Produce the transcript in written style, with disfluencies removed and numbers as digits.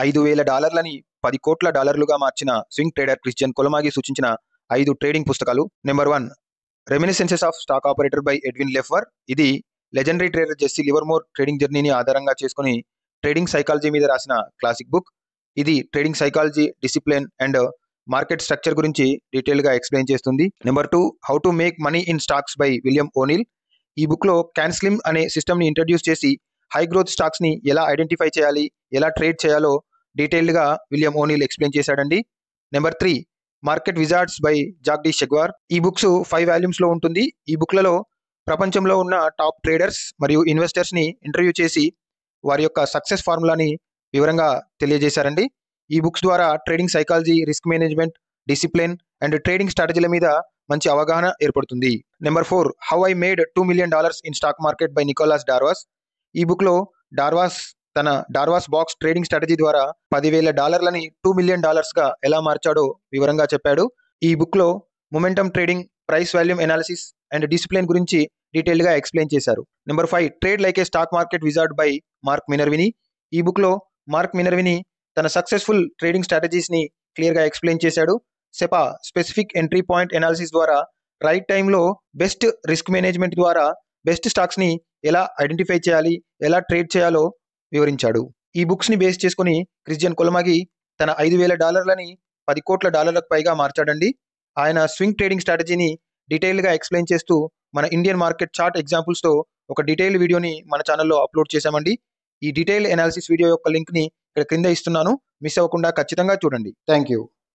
$5,000లని $10,00,00,000లుగా మార్చిన swing trader Christian కొలమాగి సూచించిన 5 trading పుస్తకాలు. Number 1 reminiscences of stock operator by Edwin Lefevre. ఇది legendary trader Jesse Livermore trading జర్నీని ఆధారంగా చేసుకుని ట్రేడింగ్ సైకాలజీ మీద రాసిన క్లాసిక్ బుక్. ఇది trading psychology, discipline and market structure గురించి డీటెయిల్గా ఎక్స్ప్లెయిన్ చేస్తుంది. Number 2 how to make money in stocks by William O'Neil. ఈ బుక్లో క్యాన్స్లిమ్ అనే సిస్టమ్ని ఇంట్రడ్యూస్ చేసి హై గ్రోత్ స్టాక్స్ని ఎలా ఐడెంటిఫై చేయాలి, ఎలా ట్రేడ్ చేయాలో డీటెయిల్డ్గా విలియం ఓనీల్ ఎక్స్ప్లెయిన్ చేశాడండి. Number 3 market wizards by Jack D Schwager. ఈ బుక్స్ 5 వాల్యూమ్స్లో ఉంటుంది. ఈ బుక్లలో ప్రపంచంలో ఉన్న టాప్ ట్రేడర్స్ మరియు ఇన్వెస్టర్స్ని ఇంటర్వ్యూ చేసి వారి యొక్క సక్సెస్ ఫార్ములాని వివరంగా తెలియజేశారండి. ఈ బుక్స్ ద్వారా trading psychology, risk management, discipline and trading స్ట్రాటజీల మీద మంచి అవగాహన ఏర్పడుతుంది. Number 4 how I made $2 million in stock market by Nicolas Darvas. ఈ బుక్లో డార్వాస్ తన డార్వాస్ బాక్స్ ట్రేడింగ్ స్ట్రాటజీ ద్వారా $10,000లని $2 million ఎలా మార్చాడో వివరంగా చెప్పాడు. ఈ బుక్లో momentum trading, price volume analysis and discipline గురించి డీటెయిల్గా ఎక్స్ప్లెయిన్ చేశారు. Number 5 trade like a stock market wizard by Mark Minervini. ఈ బుక్లో మార్క్ మినర్విని తన సక్సెస్ఫుల్ ట్రేడింగ్ స్ట్రాటజీస్ని క్లియర్గా ఎక్స్ప్లెయిన్ చేశాడు. Sepah specific entry point analysis ద్వారా రైట్ టైంలో బెస్ట్ రిస్క్ మేనేజ్మెంట్ ద్వారా బెస్ట్ స్టాక్స్ని ఎలా ఐడెంటిఫై చేయాలి, ఎలా ట్రేడ్ చేయాలో వివరించాడు. ఈ బుక్స్ని బేస్ చేసుకుని క్రిస్టియన్ కొలమాగి తన $5,000లని $10,00,00,000లకు పైగా మార్చాడండి. ఆయన స్వింగ్ ట్రేడింగ్ స్ట్రాటజీని డీటెయిల్గా ఎక్స్ప్లెయిన్ చేస్తూ మన ఇండియన్ మార్కెట్ చార్ట్ ఎగ్జాంపుల్స్తో ఒక డీటెయిల్డ్ వీడియోని మన ఛానల్లో అప్లోడ్ చేశామండి. ఈ డీటెయిల్డ్ ఎనాలిసిస్ వీడియో యొక్క లింక్ని ఇక్కడ క్రింద ఇస్తున్నాను. మిస్ అవ్వకుండా ఖచ్చితంగా చూడండి. Thank you.